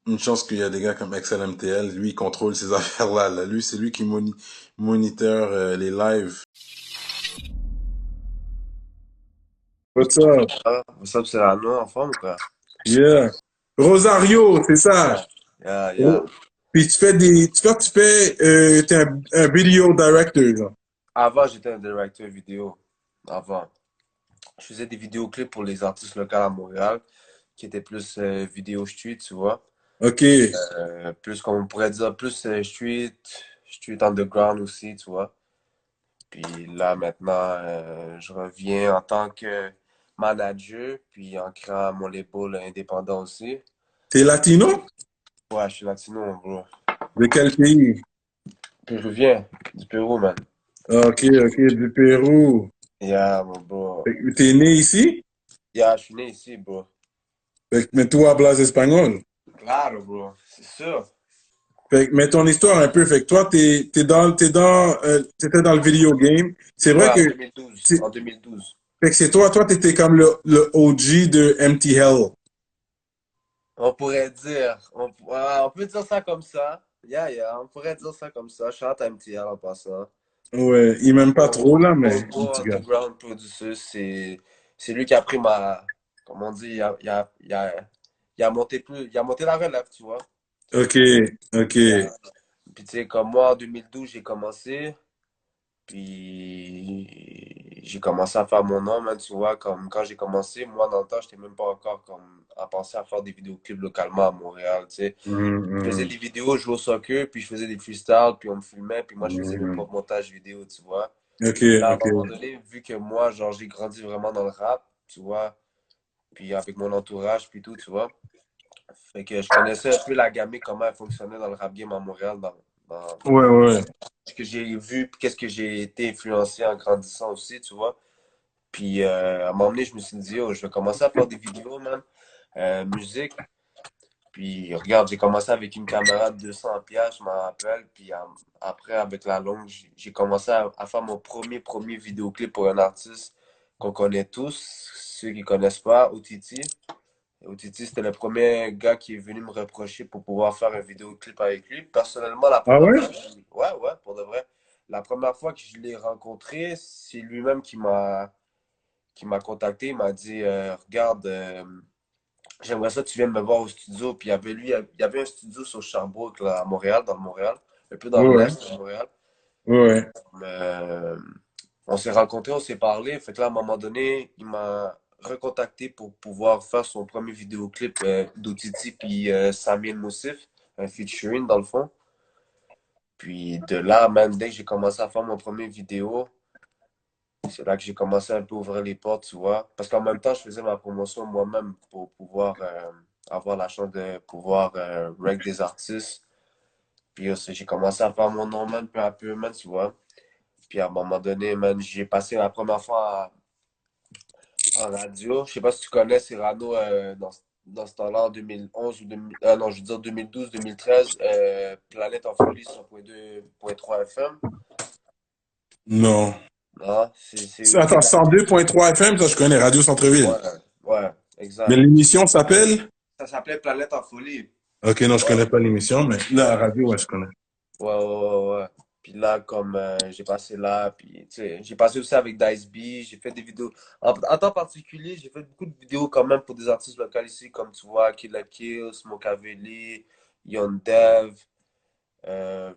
Une chance qu'il y a des gars comme XLMTL, lui, il contrôle ces affaires-là, là. Lui, c'est lui qui moniteur les lives. What's up? What's up, Cyrano, en forme ou quoi? Yeah. Rosario, c'est ça. Yeah, yeah, yeah. Oh. Puis tu fais, t'es un video director, genre. Avant, j'étais un directeur vidéo. Avant. Je faisais des vidéoclips pour les artistes locaux à Montréal, qui étaient plus vidéo street, tu vois. Ok. Plus, comme on pourrait dire, plus street underground aussi, tu vois. Puis là, maintenant, je reviens en tant que manager, puis en créant mon label indépendant aussi. T'es latino? Ouais, je suis latino, mon bro. De quel pays? Péruvien, du Pérou, man. Ok, ok, du Pérou. Yeah, mon bro. Fait que t'es né ici? Yeah, je suis né ici, bro. Mais toi, hablas espagnol. Claro, bro. C'est sûr. Mais ton histoire un peu, fait que toi, t'étais dans le video game. C'est Ouais, vrai que, en 2012. c'est- En 2012. fait que c'est toi, t'étais comme le OG de Empty Hell. On pourrait dire. On peut dire ça comme ça. Yeah, yeah. On pourrait dire ça comme ça. Shout out MTL en passant. Ouais, il m'aime pas trop, là, Mon mais, gros petit gars. underground producer, c'est lui qui a pris ma. Comme on dit, il a monté la relève, tu vois. Ok, ok. Yeah. Puis tu sais, comme moi en 2012, j'ai commencé. Puis j'ai commencé à faire mon nom, man, tu vois, comme quand j'ai commencé, moi dans le temps, j'étais même pas encore comme à penser à faire des vidéoclips localement à Montréal, tu sais. Je faisais Mhm, des vidéos, je jouais au soccer, puis je faisais des freestyles, puis on me filmait, puis moi je faisais mes mhm. propres montages vidéo, tu vois. Ok, Puis là, à un ok. moment donné, vu que moi, genre, j'ai grandi vraiment dans le rap, tu vois, puis avec mon entourage, puis tout, tu vois. Fait que je connaissais un peu la gamme, comment elle fonctionnait dans le rap game à Montréal, dans Ouais, ouais. ce que j'ai vu, puis qu'est-ce que j'ai été influencé en grandissant aussi, tu vois. Puis à un moment donné, je me suis dit, oh, je vais commencer à faire des vidéos, man, musique. Puis regarde, j'ai commencé avec une caméra de 200 pièces, je m'en rappelle. Puis après, avec la longue, j'ai commencé à faire mon premier vidéoclip pour un artiste qu'on connaît tous. Ceux qui connaissent pas, OTT. OTT, c'était le premier gars qui est venu me reprocher pour pouvoir faire un vidéoclip avec lui. Personnellement, la Ah première ouais? fois, ouais, ouais, pour de vrai. La première fois que je l'ai rencontré, c'est lui-même qui m'a contacté. Il m'a dit, regarde, j'aimerais ça que tu viennes me voir au studio. Puis il y avait un studio sur Sherbrooke, là, à Montréal, dans le Montréal, un peu dans Ouais, ouais. l'est de Montréal. Ouais. Mais on s'est rencontrés, on s'est parlé. Fait que là, à un moment donné, il m'a recontacté pour pouvoir faire son premier vidéoclip d'Otiti puis Samir Moussif, un featuring dans le fond. Puis de là, même dès que j'ai commencé à faire mon premier vidéo, c'est là que j'ai commencé un peu à ouvrir les portes, tu vois. Parce qu'en même temps, je faisais ma promotion moi-même pour pouvoir avoir la chance de pouvoir rec des artistes. Puis aussi, j'ai commencé à faire mon nom, man, peu à peu, man, tu vois. Puis à un moment donné, man, j'ai passé la première fois en radio. Je sais pas si tu connais Cyrano dans ce temps-là, en 2011 ou 2000, non, je veux dire 2012-2013, Planète en folie 100.2.3 FM. Non. Non, c'est où Attends, 102.3 FM, ça je connais, Radio Centre-Ville. Ouais, ouais, Mais exact. l'émission s'appelle? Ça s'appelait Planète en folie. Ok, non, je Ouais, connais pas l'émission, mais la radio, ouais, je connais. ouais, ouais, ouais, ouais. Puis là, comme j'ai passé là, puis tu sais, j'ai passé aussi avec Dice B, j'ai fait des vidéos. En temps particulier, j'ai fait beaucoup de vidéos quand même pour des artistes locaux ici, comme tu vois, Killa Kill, Smokavelli, Young Dev, euh,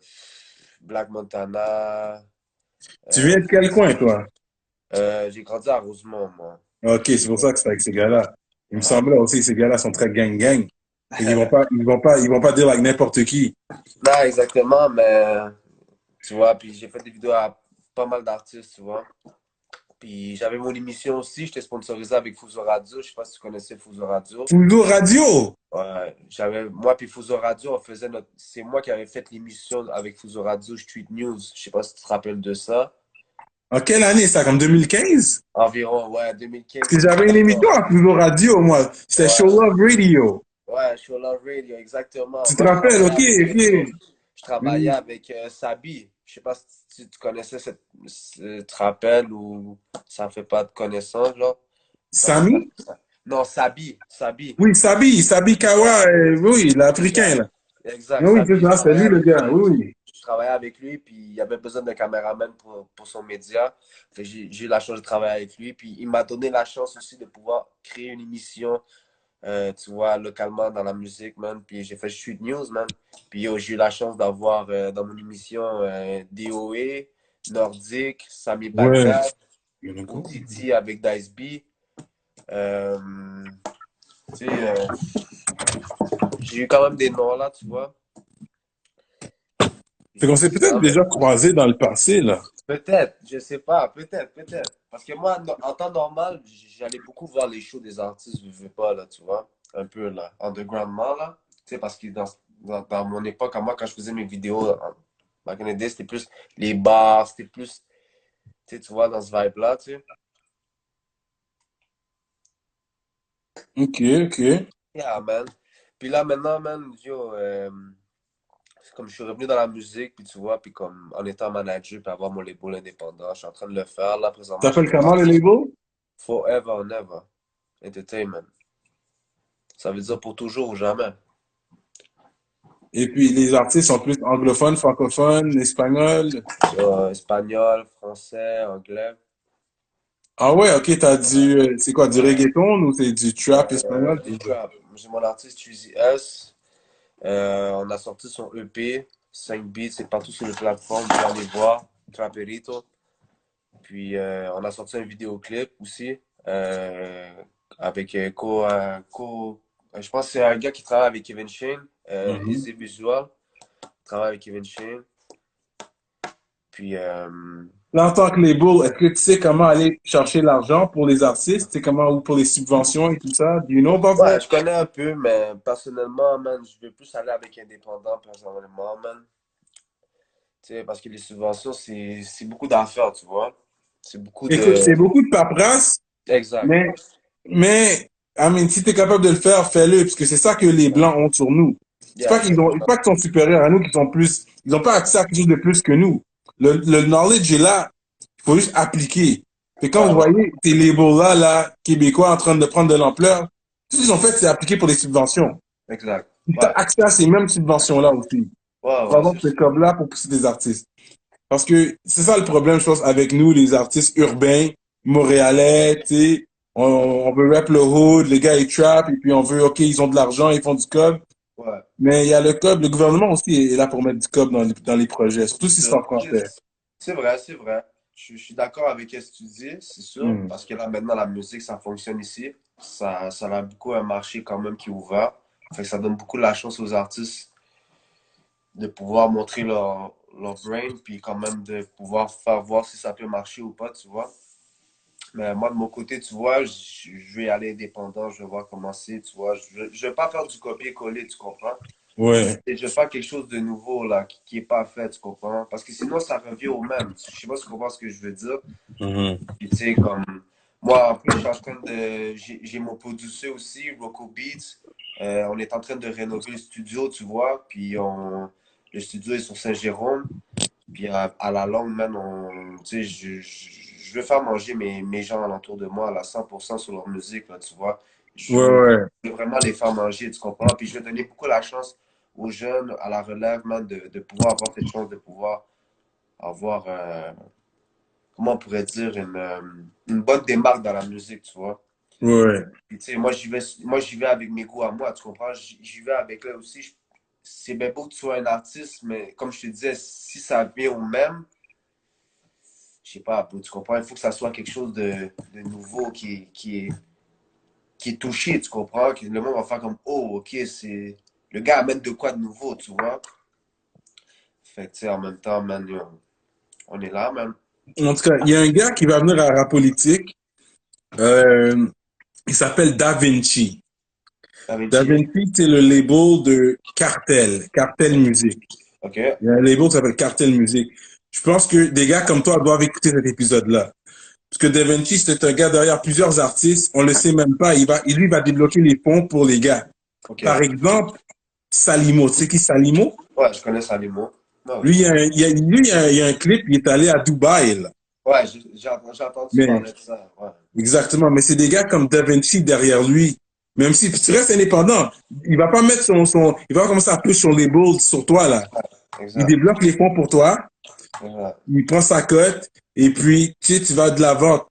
Black Montana. Tu viens euh, de quel coin, toi? j'ai grandi à Rosemont, moi. Ok, c'est pour ça que c'est avec ces gars-là. Il me Ouais. semblait aussi que ces gars-là sont très gang-gang. Fait qu'ils vont pas dire avec n'importe qui. Non, exactement, mais tu vois, puis j'ai fait des vidéos à pas mal d'artistes, tu vois. Puis j'avais mon émission aussi, j'étais sponsorisé avec Fuso Radio. Je sais pas si tu connaissais Fuso Radio. Fuso Radio! Ouais, moi puis Fuso Radio, on faisait notre. C'est moi qui avais fait l'émission avec Fuso Radio Street News. Je sais pas si tu te rappelles de ça. En quelle année, ça? Comme 2015? Environ, ouais, Parce que j'avais une émission 2015-2014. à Fuso Radio, moi. C'était Show Ouais, Love Radio. ouais, Show Love Radio, exactement. Tu te Moi, je rappelles? travaillais Ok, avec ok. je travaillais Hmm. avec Sabi. Je sais pas si tu connaissais tu te rappelles ou ça fait pas de connaissance, là. Il paraît que Samy? Non, Sabi. Sabi. Oui, Sabi Kawa, oui, l'Africain, Exact. là. Exact. Oui, c'est Sabi, je ça, c'est travaillais lui le avec gars, lui. oui, oui. Je travaillais avec lui, puis il avait besoin d'un caméraman pour son média. Fait que j'ai eu la chance de travailler avec lui. Puis il m'a donné la chance aussi de pouvoir créer une émission, tu vois, localement dans la musique, man. Puis j'ai fait Street News, man. Puis j'ai eu la chance d'avoir dans mon émission DOE, Nordique, Sami Ouais. Bagdad, Il y en a quoi? OTT avec Dice B. Euh, tu sais, j'ai eu quand même des noms là, tu vois. Fait qu'on Puis s'est c'est peut-être ça, man. déjà croisés dans le passé, là. Peut-être, je sais pas, peut-être. Parce que moi, en temps normal, j'allais beaucoup voir les shows des artistes, je veux pas, là, tu vois. Un peu, là, undergroundement, là. Tu sais, parce que dans mon époque, à moi, quand je faisais mes vidéos, back in the day, c'était plus les bars, c'était plus, tu vois, dans ce vibe-là, tu sais. Ok, ok. Yeah, man. Puis là, maintenant, man, yo, c'est comme je suis revenu dans la musique, puis tu vois, puis comme en étant manager, puis avoir mon label indépendant, je suis en train de le faire, là, présentement, j'ai T'appelles mon comment le artiste label? Forever and Ever Entertainment. Ça veut dire pour toujours ou jamais. Et puis les artistes sont plus anglophones, francophones, espagnols. Espagnol, français, anglais. Ah ouais, ok, t'as Ouais, c'est quoi, du ouais. reggaeton ou c'est du trap espagnol? Des trap. J'ai mon artiste Cheesy S. On a sorti son EP, 5 beats, c'est partout sur les plateformes, vous allez voir, Traperito. Puis on a sorti un vidéoclip aussi, avec je pense que c'est un gars qui travaille avec Kevin Shane, Mhm. Easy Visual, travaille avec Kevin Shane. Puis Là, en tant que label, est-ce que tu sais comment aller chercher l'argent pour les artistes? Tu sais comment, ou pour les subventions et tout ça? Do you know about that? ouais, je connais un peu, mais personnellement, man, je veux plus aller avec indépendant, personnellement, man. Tu sais, parce que les subventions, c'est beaucoup d'affaires, tu vois. C'est beaucoup Écoute, de... c'est beaucoup de paperasse, Exact. mais, I mean, si t'es capable de le faire, fais-le, parce que c'est ça que les Blancs ont sur nous. Yeah, C'est pas qu'ils sont supérieurs à nous, qu'ils sont plus, ils n'ont pas accès à quelque chose de plus que nous. Le knowledge est là, il faut juste appliquer. Et quand ouais, vous ouais, voyez ces labels-là, là, québécois en train de prendre de l'ampleur, tout ce qu'ils ont fait, c'est appliquer pour des subventions. exact. Tu as Ouais, accès à ces mêmes subventions-là aussi. ouais, Pour ouais, avoir c'est ce sûr. cob-là pour pousser des artistes. Parce que c'est ça le problème, je pense, avec nous, les artistes urbains, montréalais, tu sais. On veut rap le hood, les gars ils trap, et puis on veut, ok, ils ont de l'argent, ils font du cob. Ouais. Mais il y a le cob, le gouvernement aussi est là pour mettre du cob dans les projets, surtout si c'est Euh, en français. C'est vrai, c'est vrai. Je suis d'accord avec ce que tu dis, c'est sûr. Hmm. Parce que là, maintenant, la musique, ça fonctionne ici. Ça a beaucoup un marché quand même qui est ouvert. Fait que ça donne beaucoup la chance aux artistes de pouvoir montrer leur brain, puis quand même de pouvoir faire voir si ça peut marcher ou pas, tu vois. Mais moi, de mon côté, tu vois, je vais aller indépendant, je vais voir comment c'est, tu vois. Je vais pas faire du copier-coller, tu comprends? Ouais. Et je vais faire quelque chose de nouveau, là, qui est pas fait, tu comprends? Parce que sinon, ça revient au même. Je sais pas si tu comprends ce que je veux dire. Mhm. Puis, tu sais, comme, moi, en plus, je suis en train de, j'ai mon producteur aussi, Rocco Beats. On est en train de rénover le studio, tu vois. Le studio est sur Saint-Jérôme. Puis à la longue, man, tu sais, je veux faire manger mes gens alentour de moi à 100% sur leur musique, là, tu vois. Ouais, ouais. Je veux vraiment les faire manger, tu comprends? Puis je vais donner beaucoup la chance aux jeunes, à la relève, man, de pouvoir avoir cette chance de pouvoir avoir, comment on pourrait dire, une bonne démarque dans la musique, tu vois. Ouais. Puis, tu sais, moi, j'y vais avec mes goûts à moi, tu comprends? J'y vais avec eux aussi. C'est bien beau que tu sois un artiste, mais comme je te disais, si ça vient au même, je sais pas, bro, tu comprends? Il faut que ça soit quelque chose de nouveau qui est touché, tu comprends? Que le monde va faire comme, oh, ok, c'est. Le gars amène de quoi de nouveau, tu vois? Fait que, tu sais, en même temps, man, on est là, man. En tout cas, il y a un gars qui va venir à la politique. Euh, il s'appelle Da Vinci. Da Da Vinci? Vinci, c'est le label de Cartel, Cartel Music. Ok, Il y a un label qui s'appelle Cartel Music. Je pense que des gars comme toi doivent écouter cet épisode-là. Parce que Da Vinci, c'est un gars derrière plusieurs artistes. On le sait même pas. Lui va débloquer les fonds pour les gars. ok. Par exemple, Salimo. Tu sais qui Salimo? Ouais, je connais Salimo. Ah oui. Lui, il y a un clip, il est allé à Dubaï, là. Ouais, j'ai entendu Mais parler de ça. Ouais. Exactement, mais c'est des gars comme Da Vinci derrière lui. Même si tu restes indépendant, il va pas mettre il va pas commencer à push son label sur toi, là. Il Exact. débloque les fonds pour toi, Exact. il prend sa cote, et puis, tu sais, tu vas de l'avant.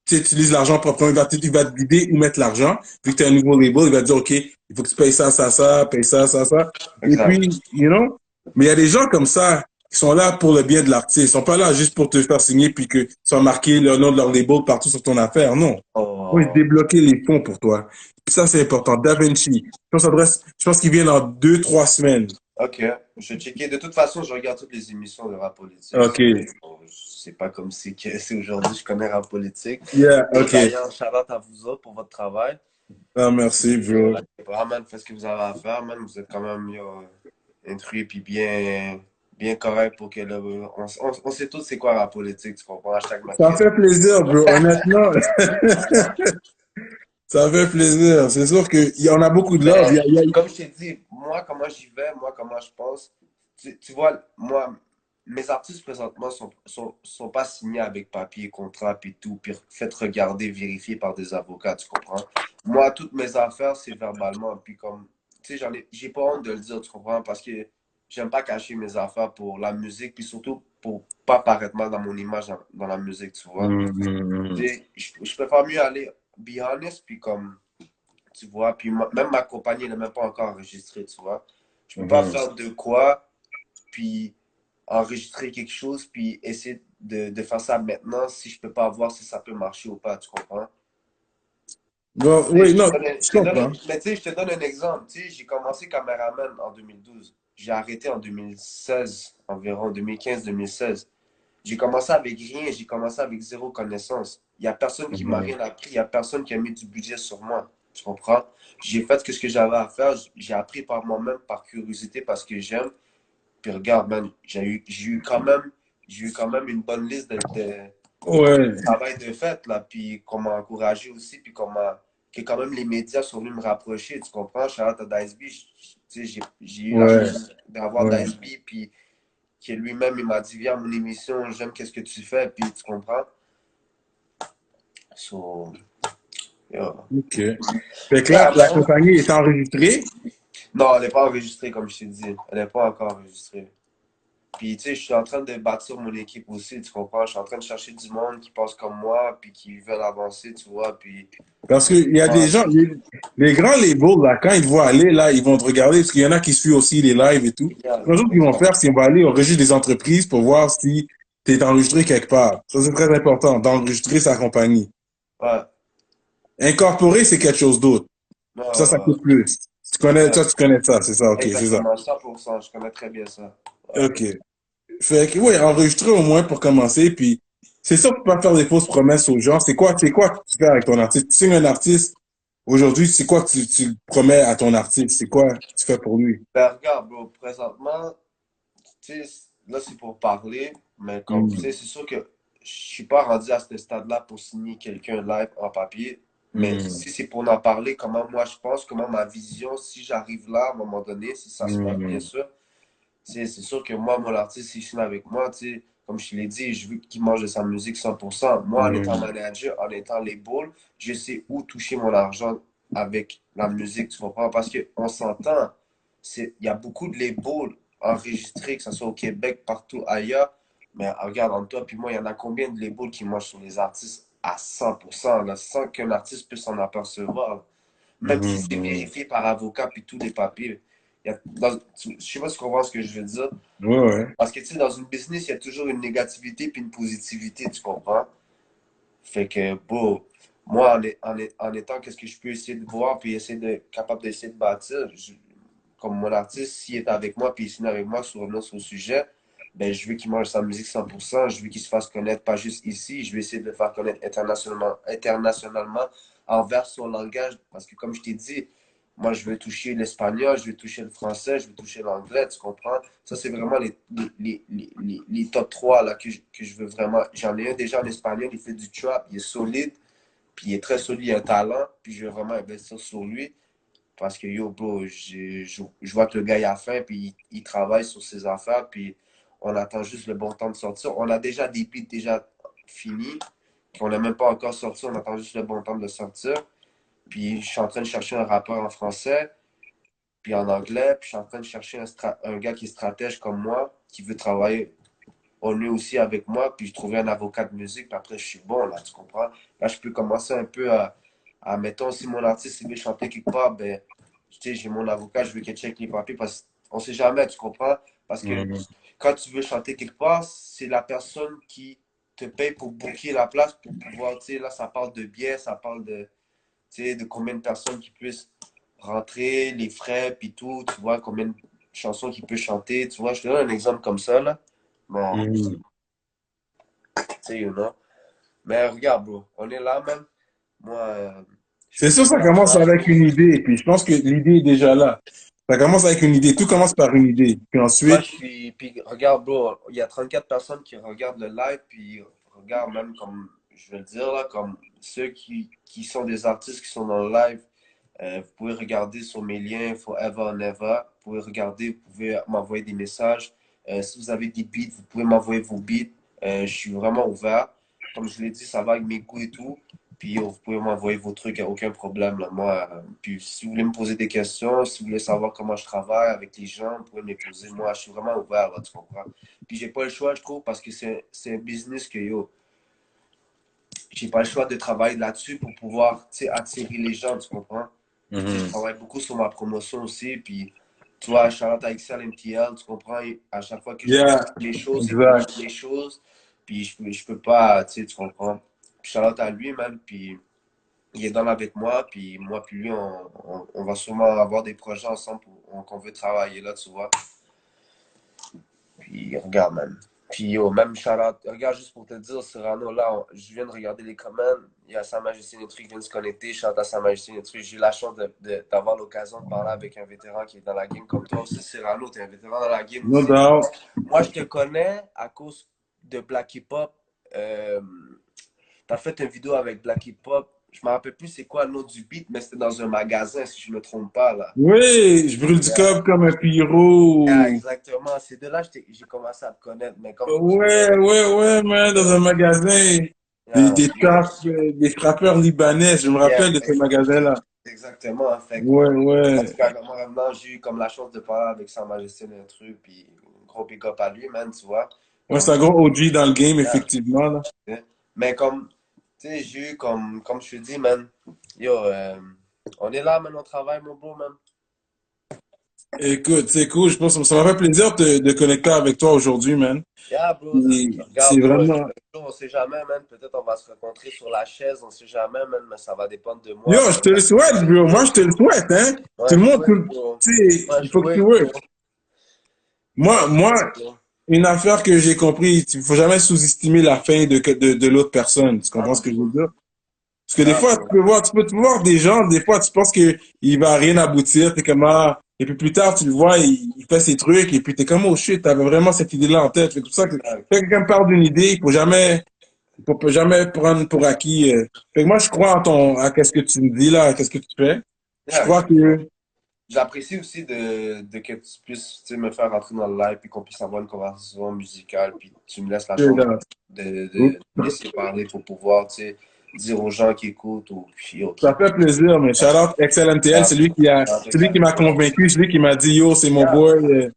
Tu sais, tu utilises l'argent proprement, il va te guider où mettre l'argent. Vu que tu as un nouveau label, il va te dire, OK, il faut que tu payes ça, ça, ça, paye ça, ça, ça. Et Exact. puis, you know, mais il y a des gens comme ça qui sont là pour le bien de l'artiste. Ils sont pas là juste pour te faire signer puis que tu vas marquer le nom de leur label partout sur ton affaire. Non. Oui, Oh, débloquer les fonds pour toi. Puis ça, c'est important. Da Vinci. Je pense qu'il vient dans 2, 3 semaines. ok. Je vais checker. De toute façon, je regarde toutes les émissions de rap politique. OK. Bon, c'est pas comme si que c'est aujourd'hui, je connais rap politique. Yeah, Et OK. d'ailleurs, shout-out à vous autres pour votre travail. Ah, merci, bro. Ah, man, faites ce que vous avez à faire, man. Vous êtes quand même yo, instruit puis bien correct pour que on sait tous c'est quoi la politique, tu comprends? Hashtag Ça Machiavel. fait plaisir, bro. Honnêtement, ça fait plaisir. C'est sûr qu'il y en a beaucoup de love. Mais comme je t'ai dit, moi, comment j'y vais, moi, comment je pense, tu vois, moi, mes artistes présentement sont pas signés avec papier, contrat, puis tout, puis fait regarder, vérifier par des avocats, tu comprends? Moi, toutes mes affaires, c'est verbalement, puis comme, tu sais, j'ai pas honte de le dire, tu comprends? Parce que j'aime pas cacher mes affaires pour la musique, puis surtout pour pas paraître mal dans mon image dans la musique, tu vois? Tu sais, je préfère mieux aller be honest, puis comme tu vois. Puis même ma compagnie n'est même pas encore enregistrée, tu vois. Je peux pas faire de quoi, puis enregistrer quelque chose, puis essayer de faire ça maintenant si je peux pas voir si ça peut marcher ou pas, tu comprends? Bon, Tu sais, oui, non, je comprends. mais tu sais, je te donne un exemple. Tu sais, j'ai commencé caméraman en 2012. J'ai arrêté en 2016, environ 2015-2016. J'ai commencé avec rien, j'ai commencé avec zéro connaissance. Il n'y a personne qui m'a rien appris, il n'y a personne qui a mis du budget sur moi. Tu comprends? J'ai fait ce que j'avais à faire, j'ai appris par moi-même, par curiosité, parce que j'aime. Puis regarde, man, j'ai eu quand même une bonne liste de Ouais, travail de fait, là, puis qu'on m'a encouragé aussi, puis que quand même les médias sont venus me rapprocher, tu comprends? Charlotte à Dice B, tu sais, j'ai eu la ouais, chance d'avoir ouais. Dice B, puis qui lui-même, il m'a dit, viens à mon émission, j'aime qu'est-ce que tu fais, puis tu comprends? So, yeah. OK. Fait que là, Yeah, la man. compagnie est enregistrée. Non, elle n'est pas enregistrée, comme je t'ai dit. Elle n'est pas encore enregistrée. Puis, tu sais, je suis en train de bâtir mon équipe aussi, tu comprends? Je suis en train de chercher du monde qui pense comme moi, puis qui veulent avancer, tu vois, puis... Parce qu'il y a des Ouais, gens, les grands labels, là, quand ils te voient aller, là, ils vont te regarder, parce qu'il y en a qui suivent aussi les lives et tout. yeah, Un jour, qu'ils vont exact. faire, c'est qu'on va aller enregistrer des entreprises pour voir si tu es enregistré quelque part. Ça, c'est très important, d'enregistrer sa compagnie. Ouais, Incorporer, c'est quelque chose d'autre. ouais, Ça ouais, coûte plus. exact. Tu connais ça, c'est ça, ok, c'est ça. Exactement, 100%, je connais très bien ça. Ouais. Ok. Fait que, ouais, enregistrer au moins pour commencer, puis c'est sûr, tu peux pas faire des fausses promesses aux gens. C'est quoi que tu fais avec ton artiste? Tu signes un artiste, aujourd'hui, c'est quoi que tu promets à ton artiste? C'est quoi que tu fais pour lui? Ben, regarde, bro, présentement, tu sais, là, c'est pour parler, mais comme, tu Mm, sais, c'est sûr que je suis pas rendu à ce stade-là pour signer quelqu'un live en papier, mais mm, si c'est pour en parler, comment moi je pense, comment ma vision, si j'arrive là à un moment donné, si ça se passe, bien mm, sûr, tu sais, c'est sûr que moi, mon artiste, s'il signe avec moi, tu sais, comme je te l'ai dit, je veux qu'il mange de sa musique 100%. Moi, en étant mm, manager, en étant label, je sais où toucher mon argent avec la musique, tu comprends? Parce qu'on s'entend, il y a beaucoup de labels enregistrés, que ce soit au Québec, partout ailleurs. Mais regarde, entre toi et moi, il y en a combien de labels qui mangent sur les artistes à 100%, là, sans qu'un artiste puisse s'en apercevoir. Même si c'est mm. vérifié par avocat puis tous les papiers. Je sais pas si tu comprends ce que je veux dire. Ouais, ouais. Parce que tu sais, dans une business, il y a toujours une négativité puis une positivité, tu comprends? Fait que, bon, moi, en étant, qu'est-ce que je peux essayer de voir puis essayer capable d'essayer de bâtir, comme mon artiste, s'il est avec moi puis il signe avec moi sur revenant sur le sujet, ben, je veux qu'il mange sa musique 100%, je veux qu'il se fasse connaître, pas juste ici, je veux essayer de le faire connaître internationalement envers son langage, parce que comme je t'ai dit, moi, je veux toucher l'espagnol, je veux toucher le français, je veux toucher l'anglais, tu comprends? Ça, c'est vraiment les top 3 là, que je veux vraiment. J'en ai un déjà en espagnol, il fait du trap, il est solide, puis il est très solide, il a un talent, puis je veux vraiment investir sur lui. Parce que yo, bro, je vois que le gars il a faim, puis il travaille sur ses affaires, puis on attend juste le bon temps de sortir. On a déjà des beats déjà finis, On n'est même pas encore sorti, on attend juste le bon temps de sortir. Puis je suis en train de chercher un rappeur en français, puis en anglais, puis je suis en train de chercher un gars qui est stratège comme moi, qui veut travailler au lieu aussi avec moi, puis je trouvais un avocat de musique, puis après je suis bon, là, tu comprends? Là, je peux commencer un peu mettons, si mon artiste il veut chanter quelque part, ben, tu sais, j'ai mon avocat, je veux qu'il check les papiers, parce qu'on sait jamais, tu comprends? Parce que Mhm. quand tu veux chanter quelque part, c'est la personne qui te paye pour booker la place, pour pouvoir, tu sais, là, ça parle de billets, ça parle de, tu sais, de combien de personnes qui puissent rentrer, les frais, puis tout, tu vois, combien de chansons qu'il peut chanter, tu vois, je te donne un exemple comme ça, là. Bon, Mhm. tu sais, you know. Mais regarde, bro, on est là, même. Moi, je C'est fais ce sûr, que ça j'ai à commence faire. avec une idée, puis je pense que l'idée est déjà là. Ça commence avec une idée, tout commence par une idée. Puis Moi, je ensuite, suis. Puis regarde, bro, il y a 34 personnes qui regardent le live, puis regarde, même comme, je vais le dire, là, comme ceux qui sont des artistes qui sont dans le live. Vous pouvez regarder sur mes liens Forever and Ever. Vous pouvez regarder, vous pouvez m'envoyer des messages. Si vous avez des beats, vous pouvez m'envoyer vos beats. Je suis vraiment ouvert. Comme je l'ai dit, ça va avec mes goûts et tout. Puis vous pouvez m'envoyer vos trucs, y a aucun problème. Là. Moi, puis si vous voulez me poser des questions, si vous voulez savoir comment je travaille avec les gens, vous pouvez me les poser. Moi, je suis vraiment ouvert, là, tu comprends? Puis j'ai pas le choix, je trouve, parce que c'est un business que yo, j'ai pas le choix de travailler là-dessus pour pouvoir, tu sais, attirer les gens, tu comprends? Puis, tu sais, je Mhm. travaille beaucoup sur ma promotion aussi. Puis, tu vois, Charlotte à Excel MTL, tu comprends? À chaque fois que je yeah, poste les choses, il exact. poste les choses. Puis, je peux pas, tu sais, tu comprends? Puis, Charlotte à lui, même. Puis, il est dans avec moi. Puis, moi, puis lui, on va sûrement avoir des projets ensemble qu'on veut travailler là, tu vois? Puis regarde, man. Puis yo, même Charlotte, regarde juste pour te dire, Cyrano, là, je viens de regarder les comments. Il y a Sa Majesté Netru qui vient de se connecter. Shout à Sa Majesté Netru. J'ai eu la chance d'avoir l'occasion de parler avec un vétéran qui est dans la game comme toi aussi, Cyrano. Tu es un vétéran dans la game No aussi. doubt. Moi, je te connais à cause de Black Hip Hop. Euh, T'as fait une vidéo avec Black Hip Hop. Je me rappelle plus c'est quoi le nom du beat, mais c'était dans un magasin, si je me trompe pas, là. Oui, je brûle du Yeah. cob comme un Yeah, pyro. exactement. C'est de là que j'ai commencé à te connaître. Mais comme tu peux Ouais, ouais, ouais, man, dans un magasin. yeah, Des frappeurs libanais, je me yeah, rappelle de ce magasin-là. exactement. Fait que, Ouais, en tout ouais. cas, moi, maintenant, j'ai eu comme la chance de parler avec Sa Majesté L'intrus, puis gros big up à lui, man, tu vois. Ouais, c'est Comme, un gros OG dans le game, yeah, effectivement, là. hein. Mais comme, tu sais, j'ai eu comme je te dis, man, yo, on est là, man, on travaille, mon beau, man. Écoute, c'est cool, je pense que ça m'a fait plaisir de connecter avec toi aujourd'hui, man. Yeah, bro, Et c'est regarde, bro, vraiment... on sait jamais, man, peut-être on va se rencontrer sur la chaise, on sait jamais, man, mais ça va dépendre de Yo, moi. je te le souhaite, bro. Moi, je te le souhaite, hein. Tout Ouais, le monde, jouer, bro. tu sais, Ouais, il faut que tu jouer, work. bro. Moi, Ouais, moi, jouer, bro. une affaire que j'ai compris, il faut jamais sous-estimer la fin de l'autre personne. Tu comprends Ah, ce que je veux bro. dire? Parce que des Ah, fois, bro. tu peux voir des gens, des fois, tu penses que il va rien aboutir, t'es comme, ah, et puis plus tard, tu le vois, il fait ses trucs, et puis t'es comme, oh shit, t'avais vraiment cette idée-là en tête. C'est pour ça que, Exact. quand quelqu'un parle d'une idée, faut jamais prendre pour acquis. Fait que moi, je crois à qu'est-ce que tu me dis là, à qu'est-ce que tu fais. Je Yeah, crois exactement. que, J'apprécie aussi de que tu puisses, tu sais, me faire rentrer dans le live puis qu'on puisse avoir une conversation musicale puis tu me laisses la que chance là, de me laisser parler pour pouvoir, tu sais, dire aux gens qui écoutent ou puis ça qui fait plaisir, mais shout out XLMTL, yeah, c'est lui qui m'a convaincu, c'est lui qui m'a dit, yo, c'est mon yeah, boy.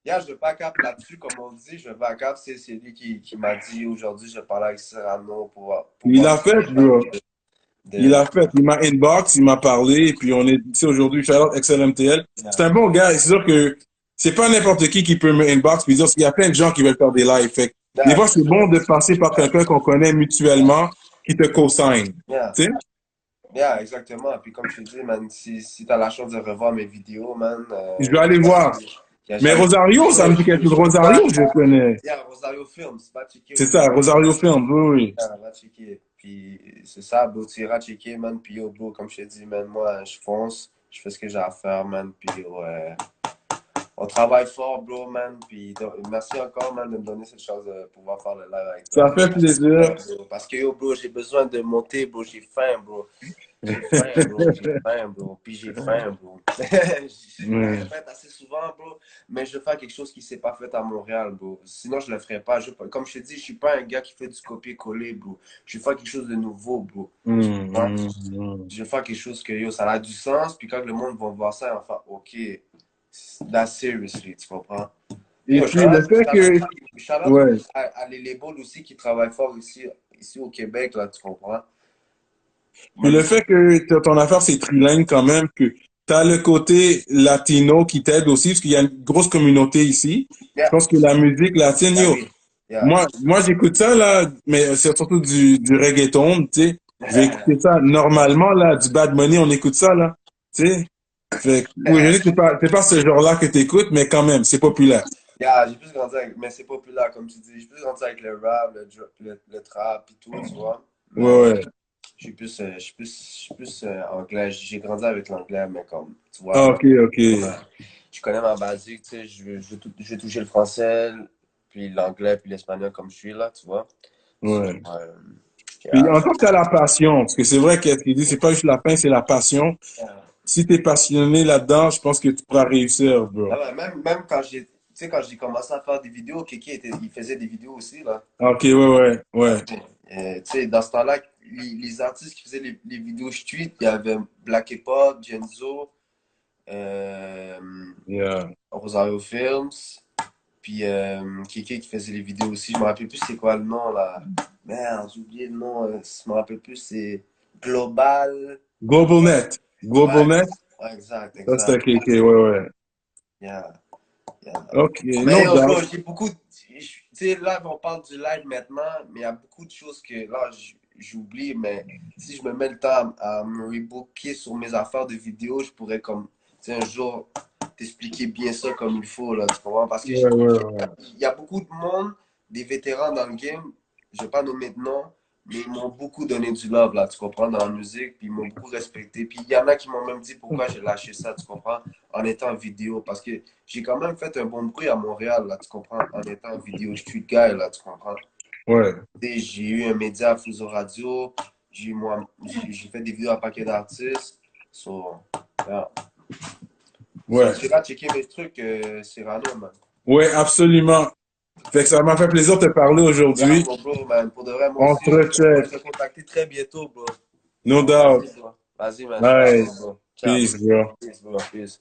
yeah, je back up là-dessus, comme on dit, je back up, c'est lui qui m'a dit aujourd'hui, je parlais avec Cyrano pour Il pouvoir a fait, essayer bro. Il de, a fait. Il m'a inbox, il m'a parlé, et puis on est ici aujourd'hui. Shout out XLMTL. yeah, C'est un bon gars, et c'est sûr que c'est pas n'importe qui peut me inbox, puis dire qu'il y a plein de gens qui veulent faire des lives. Fait que des yeah, fois, c'est bon de passer par quelqu'un qu'on connaît mutuellement, qui te co-sign. yeah. Tu sais? Yeah, exactement. Puis comme je te dis, man, si tu as la chance de revoir mes vidéos, man, Je vais aller voir. il n'y a Mais jamais Rosario, ça me dit quelque chose. je peux pas. Rosario, je connais. Yeah, Rosario Films, va checker C'est ça, Rosario. Rosario Film, oui, oui. Yeah, va checker. Puis c'est ça, bro, tu iras checker, man. Puis yo, bro, comme je te dis, man, moi, je fonce, je fais ce que j'ai à faire, man. Puis ouais, on travaille fort, bro, man. Puis merci encore, man, de me donner cette chance de pouvoir faire le live avec toi. Ça fait plaisir. Ouais, bro. Parce que yo, bro, j'ai besoin de monter, bro, j'ai faim, bro. J'ai faim, bro. J'ai faim, bro. Puis j'ai faim, bro. Je le Ouais. répète assez souvent, bro. Mais je veux faire quelque chose qui s'est pas fait à Montréal, bro. Sinon, je le ferais pas. Comme je te dis, je suis pas un gars qui fait du copier-coller, bro. Je veux faire quelque chose de nouveau, bro. Tu vois? Je veux faire quelque chose que, yo, ça a du sens. Puis quand le monde va voir ça, ils vont faire, OK, that's seriously, tu comprends? Et Yo, puis le fait que, shout out ouais, à les labels aussi qui travaillent fort ici au Québec, là, tu comprends? puis Même le ici. fait que ton affaire c'est trilingue quand même, que t'as le côté latino qui t'aide aussi, parce qu'il y a une grosse communauté ici. Je Yeah, pense que la musique latine, ah yo, oui. Yeah. moi j'écoute ça là, mais c'est surtout du reggaeton, tu sais. Je vais écouter ça normalement là, du Bad Money, on écoute ça là, tu sais. Fait que, oui, je sais que c'est pas ce genre-là que t'écoutes, mais quand même, c'est populaire. Yeah, j'ai plus grandi avec, mais c'est populaire, comme tu dis. J'ai plus grandi avec le rap, le trap et tout, tu vois. Ouais, Mais ouais. je suis plus anglais. J'ai grandi avec l'anglais, mais comme, tu vois, Ah, là, ok, ok. je connais ma basique, tu sais, je vais toucher le français, puis l'anglais, puis l'espagnol comme je suis là, tu vois. So, Ouais. Puis yeah, en tant que t'as la passion, parce que c'est vrai qu'est-ce qu'il dit, c'est pas juste la fin, c'est la passion. yeah. Si t'es passionné là-dedans, je pense que tu pourras réussir, Ah bro. ouais, même quand tu sais, quand j'ai commencé à faire des vidéos, il faisait des vidéos aussi, là. Ah, ok, ouais, ouais, Ah, ouais. tu sais, dans ce temps-là, les artistes qui faisaient les vidéos street, il y avait Black Hip Hop, Genzo, euh, Yeah. Rosario Films, puis Kéké qui faisait les vidéos aussi. Je me rappelle plus c'est quoi le nom là. Merde, j'ai oublié le nom. Je me rappelle plus, c'est Global. GlobalNet. Ouais, GlobalNet, ouais, exact, ça c'était exact. KK, ouais, ouais. Yeah, yeah. Ok, Mais no yo, bro, doubt. j'ai beaucoup. Tu sais, là, on parle du live maintenant, mais il y a beaucoup de choses que là, j'oublie. Mais si je me mets le temps à me rebooker sur mes affaires de vidéo, je pourrais, comme, tu sais, un jour t'expliquer bien ça comme il faut, là, tu comprends? Parce que Ouais, ouais, ouais. il y a beaucoup de monde, des vétérans dans le game, je vais pas nommer de nom, mais ils m'ont beaucoup donné du love, là, tu comprends, dans la musique, puis ils m'ont beaucoup respecté. Puis il y en a qui m'ont même dit pourquoi j'ai lâché ça, tu comprends, en étant en vidéo. Parce que j'ai quand même fait un bon bruit à Montréal, là, tu comprends, en étant en vidéo street guy, là, tu comprends. Ouais, Tu sais, j'ai eu un média à Fuso Radio, j'ai fait des vidéos à paquet d'artistes. So, yeah. So, ouais. tu vas checker mes trucs, Cyrano, man. Ouais, absolument. Fait que ça m'a fait plaisir de te parler Yeah, aujourd'hui. mon bro, man. Pour de vrai, moi On aussi, se je vais recheck. te contacter très bientôt, bro. No doubt. Vas-y, bro. Vas-y, man. Je suis à l'aise, Nice. bro. Ciao. Peace, bro. Peace, bro. Peace.